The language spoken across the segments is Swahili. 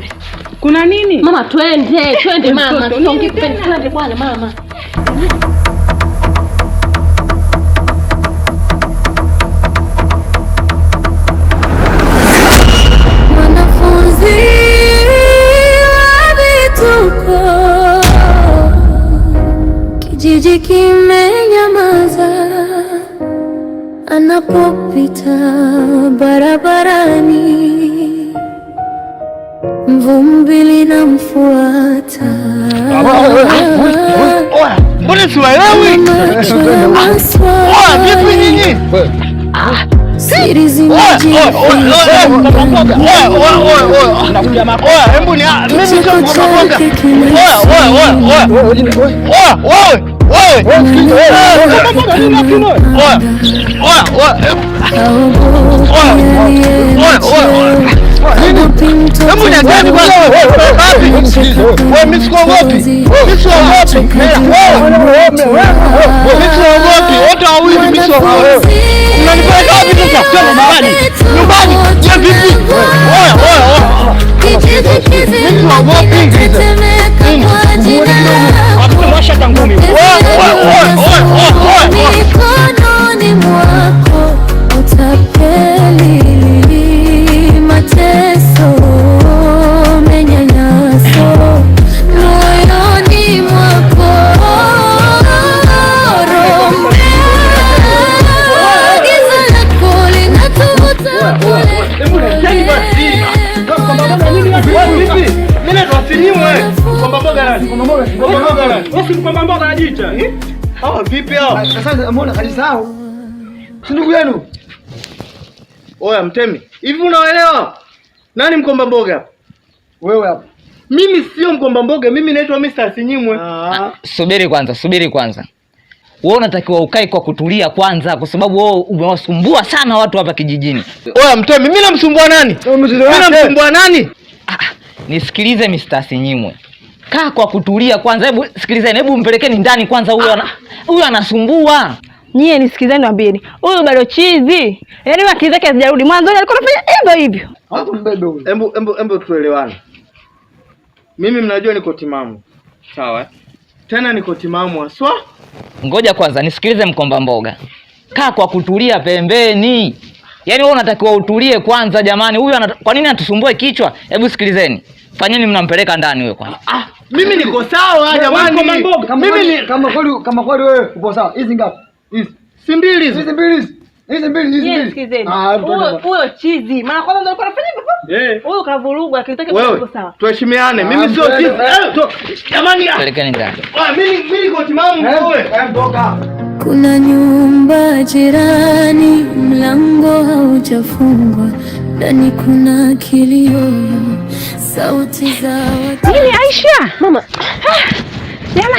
Twende. Kuna nini? Mama twende mama. Twende bwana mama. Mwanafunzi wa vituko, kijiji kimenyamaza anapopita barabarani, vumbi linamfuata. Mbona siwaelewi? Vipi nyinyi? Siri zimejificha. Hebu ni mimi sio mkomboga. Hebu ni gani bwana? Wewe msikogopi. Msikogopi. Wote wawili msikogopi. Unanipeleka wapi sasa? Twende nyumbani. Je, vipi? Mwasha tangumi. Mikononi mwako utapeli, mateso, manyanyaso, moyoni mwako giza lako linatuvuta kule. Vipi hao? Sasa mbona kalisahau? Si ndugu yenu? Oya Mtemi, hivi unaelewa? Nani mkomba mboga hapa? Wewe hapa. Mimi sio mkomba mboga, mimi naitwa Mr. Sinyimwe. Subiri kwanza. Wewe unatakiwa ukae kwa kutulia kwanza, kwa sababu wewe umewasumbua sana watu hapa kijijini. Oya Mtemi, mimi namsumbua nani? Namsumbua nani? Nisikilize Mr. Sinyimwe. Kaa kwa kutulia kwanza. Hebu sikilizeni, hebu mpelekeni ndani kwanza, huyo anasumbua. Nyie nisikilizeni niambieni. Huyu bado chizi. Yaani akili zake hazijarudi. Mwanzo alikuwa anafanya hivyo. Hapo mbebe huyo. Embo tuelewane. Mimi mnajua niko timamu. Sawa? Tena niko timamu aswa. Ngoja kwanza nisikilize mkomba mboga. Kaa kwa kutulia pembeni. Yaani wewe unatakiwa utulie kwanza jamani. Huyu kwa nini anatusumbue kichwa? Hebu sikilizeni. Fanyeni mnampeleka ndani wewe kwanza. Mimi niko sawa jamani. Kama kweli wewe upo sawa. Hizi ngapi? Hizi. Si mbili hizi. Hizi mbili. Huyo chizi. Maana kwanza ndio alikuwa anafanya hivyo. Huyo kavurugwa akitaka kuwa sawa. Tuheshimiane. Mimi sio chizi. Jamani. Pelekeni ndani. Mimi niko timamu wewe. Mtoka. Kuna nyumba jirani, mlango haujafungwa, ndani kuna kilio, sauti za watu. Nini Aisha? Mama.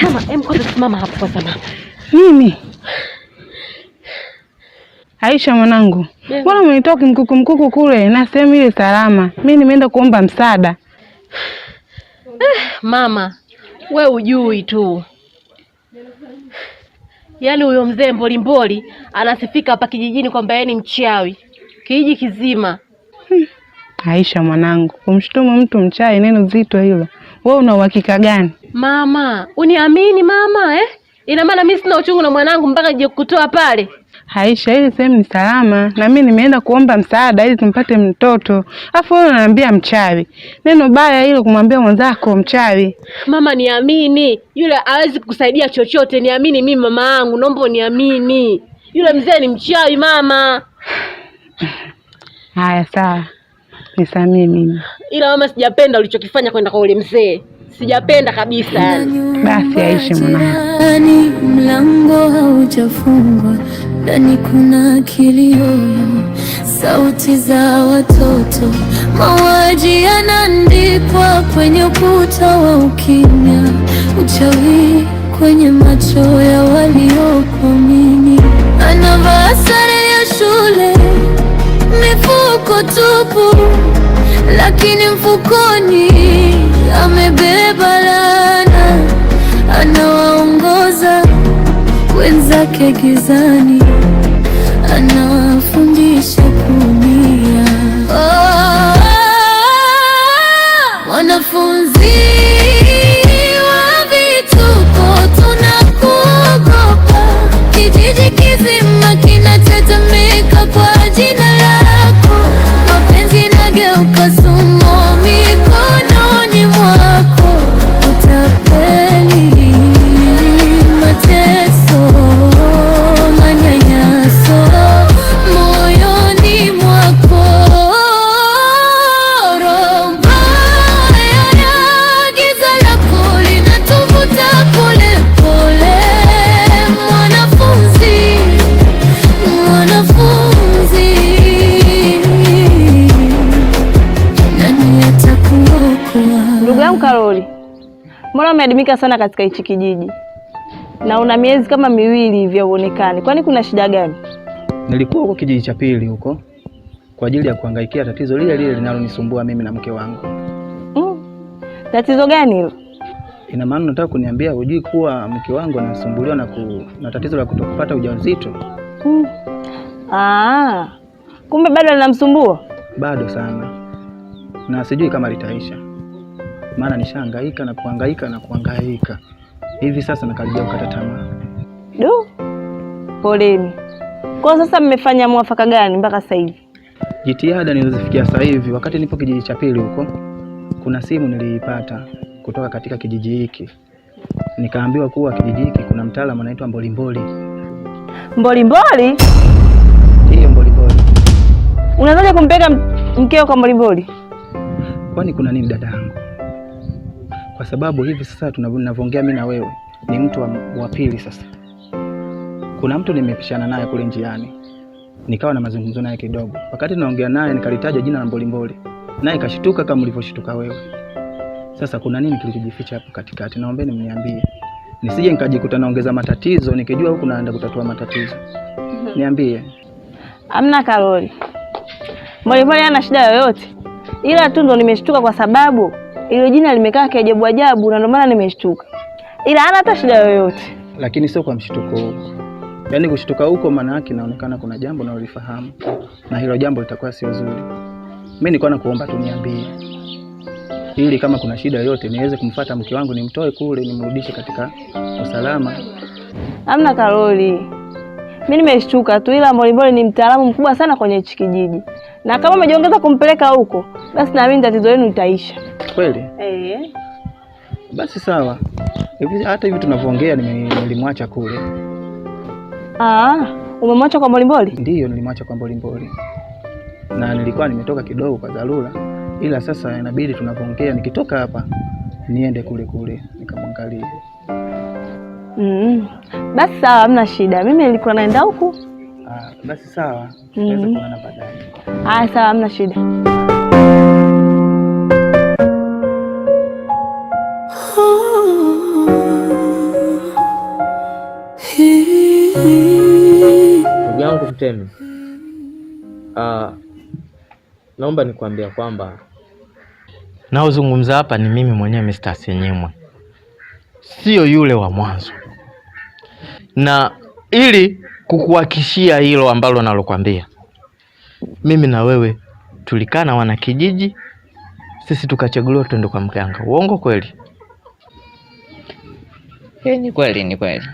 Mama, kwanza simama hapo kwa sababu. Nini? Aisha mwanangu. Mbona umenitoa mkuku kule na sehemu ile salama? Mimi nimeenda kuomba msaada. Mama, we ujui tu. Yaani huyo mzee mbolimboli anasifika hapa kijijini kwamba yeye ni mchawi. Kijiji kizima. Aisha mwanangu, kumshutumu mtu mchawi neno zito hilo. Wewe una uhakika gani? Mama, uniamini mama Ina maana mimi sina uchungu na mwanangu mpaka je kutoa pale. Aisha, ile sehemu ni salama na mimi nimeenda kuomba msaada ili tumpate mtoto. Alafu wewe unaniambia mchawi. Neno baya hilo kumwambia mwenzako mchawi. Mama niamini, yule hawezi kukusaidia chochote. Niamini mimi mama yangu, naomba uniamini. Yule mzee ni mchawi mama. Haya sawa. Nisamee mimi. Ila mama sijapenda ulichokifanya kwenda kwa yule mzee. Sijapenda kabisa yani. Basi Aisha mwanangu. Mlango haujafungwa, ndani kuna kilio, sauti za watoto, mauaji yanaandikwa kwenye ukuta wa ukimya, uchawi kwenye macho ya waliokuamini. Anavaa sare ya shule, mifuko tupu, lakini mfukoni amebeba laana. Anawaongoza wenzake gizani, anawafundisha kuumia. mwanafunzi wa vituko, tunakuogopa. Kijiji kizima kinatetemeka kwa jina lako. Mapenzi nageuka sumu mikononi mwako. Utapeli, mateso, manyanyaso moyoni mwako. Roho mbaya, giza lako linatuvuta pole pole. Mwanafunzi, nani atakuokoa? Ndugu yangu Karoli, mbona umeadimika sana katika hichi kijiji na una miezi kama 2 hivi huonekani? Kwani kuna shida gani? Nilikuwa huko kijiji cha pili huko kwa ajili ya kuhangaikia tatizo lile lile linalonisumbua mimi na mke wangu. Tatizo gani hilo? Ina maana unataka kuniambia hujui kuwa mke wangu anasumbuliwa na tatizo la kutokupata ujauzito? Kumbe bado linamsumbua? Bado sana. Na sijui kama litaisha. Maana nishahangaika na kuhangaika. Hivi sasa nakaribia kukata tamaa. Poleni. Kwa sasa mmefanya mwafaka gani mpaka sasa hivi? Jitihada nilizofikia sasa hivi, wakati nipo kijiji cha pili huko, kuna simu niliipata kutoka katika kijiji hiki. Nikaambiwa kuwa kijiji hiki kuna mtaalamu anaitwa Mbolimboli. Mbolimboli? Hiyo Mbolimboli. Unaanza kumpeka mkeo kwa Mbolimboli? Kwani kuna nini dadangu? Kwa sababu hivi sasa tunavyoongea mimi na wewe ni mtu wa pili sasa. Kuna mtu nimepishana naye kule njiani. Nikawa na mazungumzo naye kidogo. Wakati naongea naye nikalitaja jina la Mbolimboli. Naye kashituka kama ulivyoshtuka wewe. Sasa kuna nini kilichojificha hapo katikati? Naombeni mniambie. Nisije nikajikuta naongeza matatizo nikijua huku naenda kutatua matatizo. Niambie. Hamna Karoli. Mbolimboli hana shida yoyote. Ila tu ndo nimeshtuka kwa sababu ile jina limekaa kiajabu ajabu na ndio maana nimeshtuka. Ila hana hata shida yoyote. Lakini sio kwa mshtuko huo. Yaani kushtuka huko maana yake inaonekana kuna jambo na ulifahamu. Na hilo jambo litakuwa sio zuri. Mimi nilikuwa nakuomba tu niambie. Ili kama kuna shida yoyote niweze kumfuata mke wangu nimtoe kule nimrudishe katika usalama. Hamna Karoli. Mimi nimeshtuka tu, ila Mbolimboli ni mtaalamu mkubwa sana kwenye hichi kijiji. Na kama umejiongeza kumpeleka huko, basi naamini tatizo lenu litaisha. Kweli? Basi sawa. Hivi hata hivi tunavyoongea nilimwacha kule. Umemwacha kwa Mbolimboli? Ndiyo, nilimwacha kwa Mbolimboli. Na nilikuwa nimetoka kidogo kwa dharura. Ila sasa inabidi tunavyoongea nikitoka hapa niende kule nikamwangalie. Basi sawa, hamna shida. Mimi nilikuwa naenda huku. Basi sawa. Naweza kuonana baadaye. Sawa, hamna shida. Ndugu yangu Mtemi. Naomba nikwambia kwamba naozungumza hapa ni mimi mwenyewe Mr. Senyimwe. Sio yule wa mwanzo. Na ili kukuhakishia hilo ambalo nalokuambia, mimi na wewe tulikaa na wana kijiji, sisi tukachaguliwa twende kwa mganga. Uongo kweli? Ni kweli.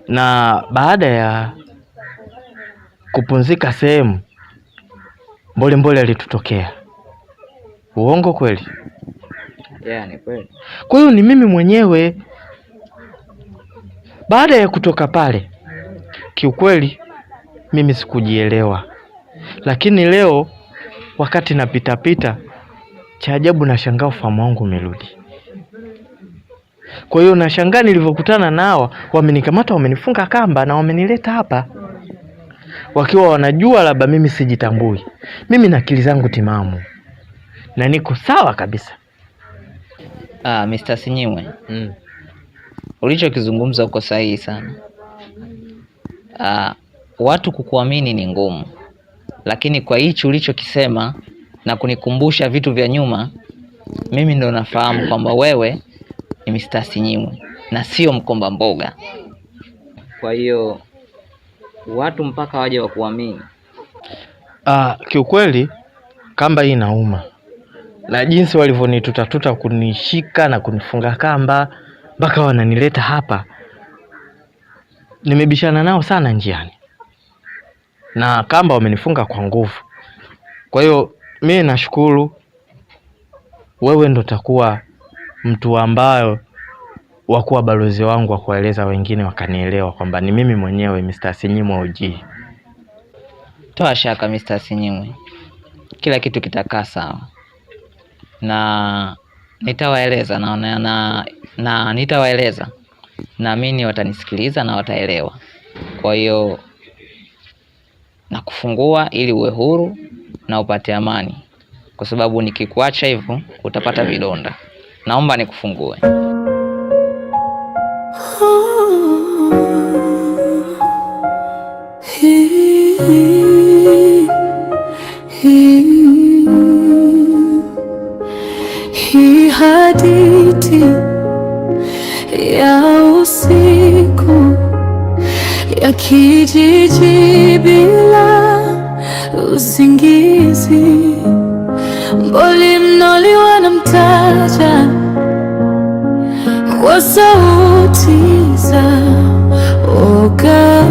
Na baada ya kupunzika sehemu, Mbolimboli alitutokea. Uongo kweli? Ni kweli. Kwa hiyo ni mimi mwenyewe. Baada ya kutoka pale, kiukweli mimi sikujielewa. Lakini leo wakati napita, cha ajabu nashangaa ufahamu wangu umerudi. Kwa hiyo nashangaa nilivyokutana nao, wamenikamata, wamenifunga kamba na wamenileta hapa. Wakiwa wanajua labda mimi sijitambui. Mimi na akili zangu timamu. Na niko sawa kabisa. Mr. Senyimwe. Ulichokizungumza uko sahihi sana. Watu kukuamini ni ngumu. Lakini kwa hichi ulichokisema na kunikumbusha vitu vya nyuma, mimi ndo nafahamu kwamba wewe ni Mr. Senyimwe na sio mkomba mboga. Kwa hiyo watu mpaka waje wakuamini. Kiukweli kamba hii inauma. na jinsi walivyonitutatuta kunishika na kunifunga kamba mpaka wananileta hapa. Nimebishana nao sana njiani na kamba wamenifunga kwa nguvu. Kwa hiyo mimi nashukuru wewe ndo takuwa mtu ambayo wakuwa balozi wangu wa kueleza wengine wakanielewa kwamba ni mimi mwenyewe Mr. Senyimwe OG. Toa shaka Mr. Senyimwe, kila kitu kitakaa sawa na nitawaeleza na nitawaeleza, naamini watanisikiliza na wataelewa. Kwa hiyo nakufungua ili uwe huru na upate amani, kwa sababu nikikuacha hivyo utapata vidonda. Naomba nikufungue. Hii hadithi ya usiku ya kijiji bila usingizi, mboli mnoli wanamtaja kwa sauti za oga.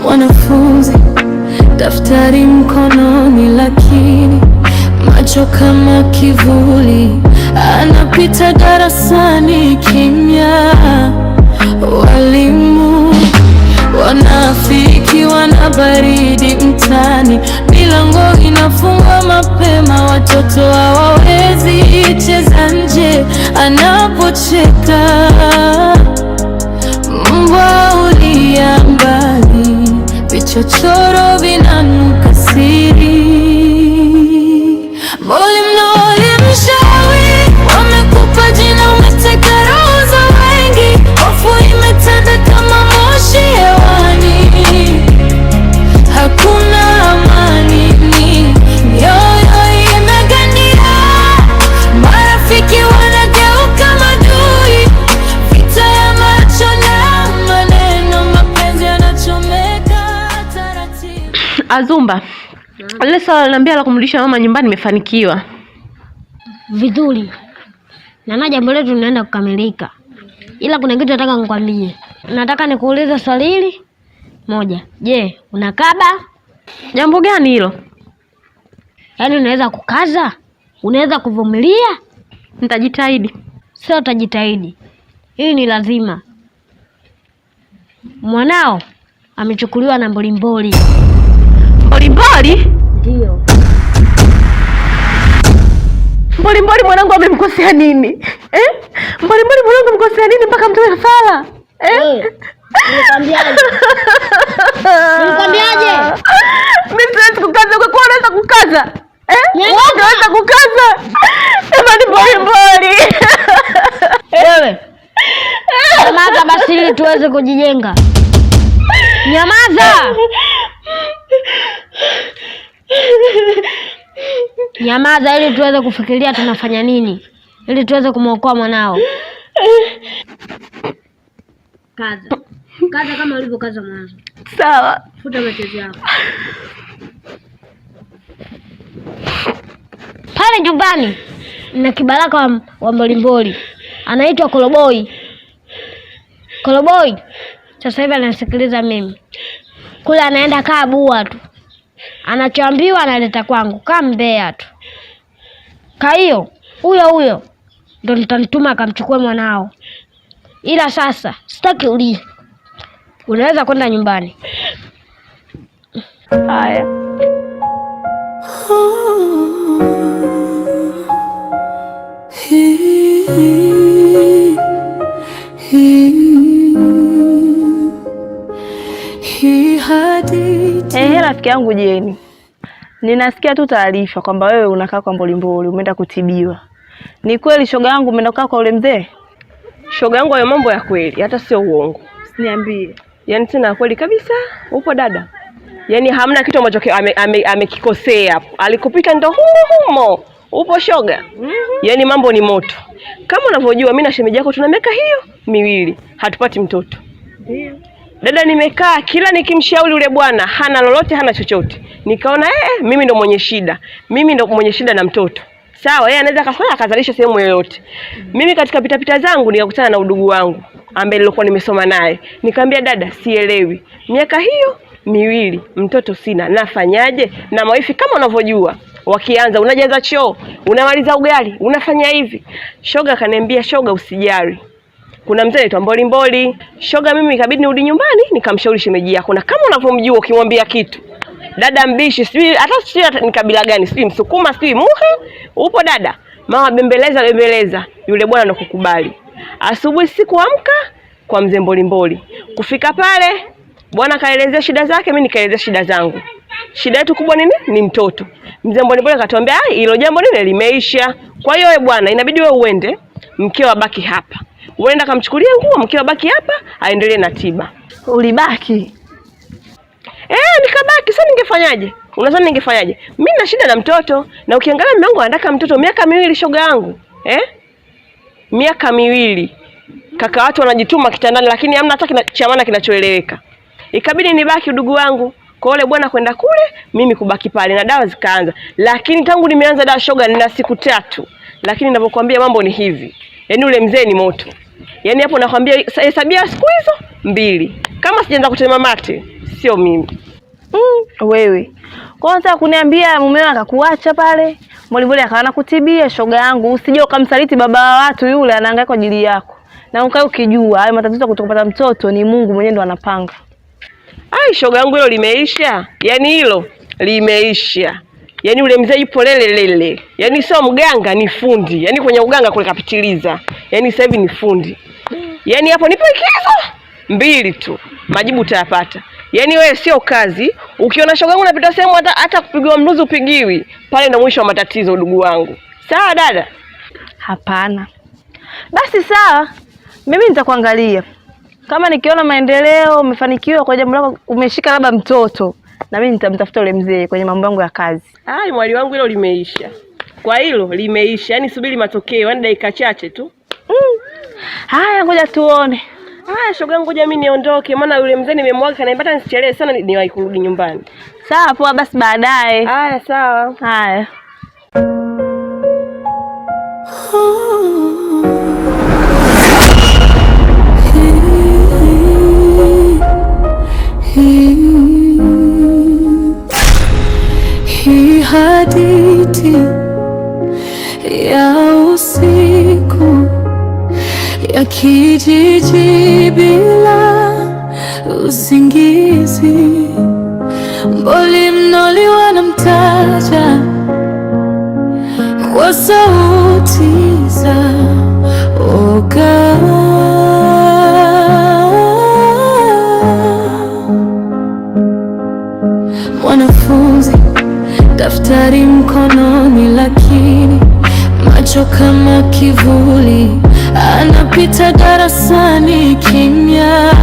Mwanafunzi daftari mkononi, lakini macho kama kivuli, anapita darasani kimya. Walimu wanafiki, wana baridi mtani, milango inafungwa mapema, watoto hawawezi cheza nje anapocheka. Mbwa ulia mbali, vichochoro vinanuka siri. Mboli mnoli mshawi, wamekupa jina, umeteka roho za wengi. Hofu imetanda kama moshi hewani, hakuna amani, mioyo imegandia. Marafiki wanageuka madui, vita ya macho na maneno, mapenzi yanachomeka taratibu. Azumba, ile swala niambia la kumrudisha mama nyumbani nimefanikiwa vizuri, na jambo letu linaenda kukamilika, ila kuna kitu nataka nikwambie. Nataka nikuulize swali hili moja. Je, unakaba? Jambo gani hilo? Yaani unaweza kukaza? Unaweza kuvumilia? Nitajitahidi. Sio utajitahidi, hii ni lazima. Mwanao amechukuliwa na mbolimboli. Mbolimboli? Ndio. Mbolimboli mwanangu amemkosea nini? Mbolimboli mwanangu amemkosea nini mpaka mtoe kafara? Nilikwambiaje? Nilikwambiaje? Mimi siwezi kukaza, kwa kuwa unaweza kukaza. Unaweza kukaza. Ni mbolimboli. Wewe. Nyamaza basi ili tuweze kujijenga. Nyamaza. Nyamaza ili tuweze kufikiria tunafanya nini, ili tuweze kumwokoa mwanao. Kaza. Kaza kama ulivyokaza mwanzo. Sawa. Futa machozi yako. Pale nyumbani na kibaraka wa mbolimboli anaitwa Koloboi. Koloboi sasa hivi anasikiliza mimi. Kule anaenda kaa bua tu, anachoambiwa analeta kwangu kama mbea tu. Kwa hiyo huyo ndo nitamtuma akamchukue mwanao, ila sasa sitaki ulie, unaweza kwenda nyumbani. Haya. Rafiki yangu Jeni, ninasikia tu taarifa kwamba wewe unakaa kwa mbolimboli, umeenda kutibiwa. Ni kweli shoga yangu umeenda kukaa kwa ule mzee? Shoga yangu, hayo mambo ya kweli, hata sio uongo. Usiniambie. Yaani tena kweli kabisa. Upo dada? Yaani hamna kitu ambacho amekikosea hapo. Alikupita ndo humo. Upo shoga? Yaani mambo ni moto. Kama unavyojua mimi na shemeji yako tuna miaka hiyo 2 hatupati mtoto. Ndio. Dada nimekaa kila nikimshauri yule bwana hana lolote, hana chochote. Nikaona mimi ndo mwenye shida. Mimi ndo mwenye shida na mtoto. Sawa, yeye anaweza kafanya akazalisha sehemu yoyote. Mimi katika pitapita zangu nikakutana na udugu wangu ambaye nilikuwa nimesoma naye. Nikamwambia dada, sielewi. Miaka hiyo 2 mtoto sina, nafanyaje? Na mawifi kama unavyojua, wakianza unajaza choo, unamaliza ugali, unafanya hivi. Shoga akaniambia, shoga usijali. Kuna mzee anaitwa Mbolimboli. Shoga mimi ikabidi nirudi nyumbani nikamshauri shemeji yako. Na kama unavyomjua ukimwambia kitu, dada mbishi, hata ni kabila gani, sijui Msukuma, sijui Muhe, upo dada. Mama bembeleza, yule bwana ndo kukubali. Asubuhi sikuamka kwa mzee Mbolimboli. Kufika pale, bwana kaelezea shida zake, mimi nikaelezea shida zangu. Shida yetu kubwa nini? Ni mtoto. Mzee Mbolimboli akatuambia, hilo jambo lile limeisha. Kwa hiyo wewe bwana, inabidi wewe uende, mkeo abaki hapa. Uenda kamchukulie nguo, mkeo abaki hapa, aendelee na tiba. Ulibaki? Nikabaki. Sasa ningefanyaje? Unadhani ningefanyaje? Mimi na shida na mtoto, na ukiangalia mume wangu anataka mtoto miaka 2 shoga yangu. Miaka 2. Kaka watu wanajituma kitandani lakini hamna hata cha maana kinachoeleweka. Ikabidi nibaki udugu wangu. Kwa yule bwana kwenda kule, mimi kubaki pale na dawa zikaanza. Lakini tangu nimeanza dawa shoga nina siku 3. Lakini ninapokuambia mambo ni hivi. Yaani ule mzee ni moto. Yaani hapo nakwambia hesabia siku hizo 2. Kama sijaanza kutema mate, sio mimi. Wewe. Kwanza kuniambia mumeo akakuacha pale, Mbolimboli akaana kutibia. Shoga yangu, usije ukamsaliti baba wa watu, yule anahangaika kwa ajili yako. Na ukae ukijua hayo matatizo kutokupata mtoto ni Mungu mwenyewe ndo anapanga. Shoga yangu hilo limeisha. Yaani hilo limeisha. Yaani ule mzee yupo lele. Yaani sio mganga, ni fundi. Yaani kwenye uganga kule kapitiliza. Yaani sasa hivi ni fundi. Yaani hapo nipo ikizo 2 tu. Majibu utayapata. Yaani wewe sio kazi. Ukiona shoga yangu unapita sehemu hata kupigwa mluzi upigiwi, pale ndo mwisho wa matatizo ndugu wangu. Sawa dada? Hapana. Basi sawa. Mimi nitakuangalia. Kama nikiona maendeleo, umefanikiwa kwa jambo lako, umeshika labda mtoto, na mimi nitamtafuta yule mzee kwenye mambo yangu ya kazi. Mwali wangu hilo limeisha. Kwa hilo limeisha. Yaani subiri matokeo, yaani dakika chache tu. Haya ngoja tuone. Shoga yangu ngoja mimi niondoke, maana yule mzee nimemwaga kanipata nisichelewe sana niwahi kurudi nyumbani. Sawa poa, basi baadaye. Haya sawa. Haya. Hii hadithi ya usiku ya kijiji bila usingizi. Mbolimboli wanamtaja kwa sauti za oga. Mwanafunzi daftari mkononi, lakini macho kama kivuli, anapita darasani kimya.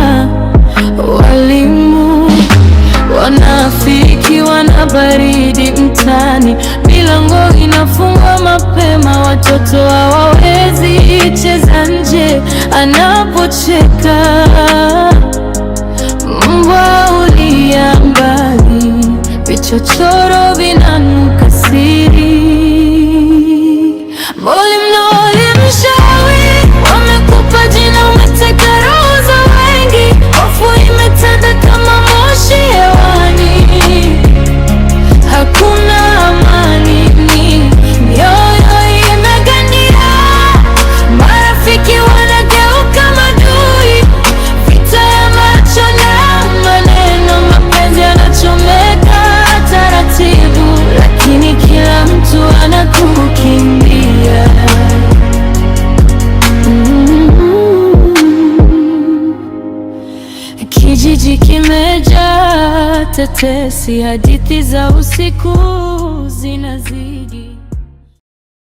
Walimu wanafiki, wana baridi mtani, milango inafungwa mapema, watoto hawawezi cheza nje. Anapocheka mbwa ulia mbali, vichochoro vinanuka siri. Mbolimboli mchawi, wamekupa jina, umeteka roho za wengi. Hofu imetanda kama moshi hewani, hakuna amani, mioyo imegandia. Marafiki wanageuka madui, vita ya macho na maneno. Mapenzi yanachomeka taratibu, lakini kila mtu anakukimbia. Kijiji kimejaa tetesi, hadithi za usiku zinazidi.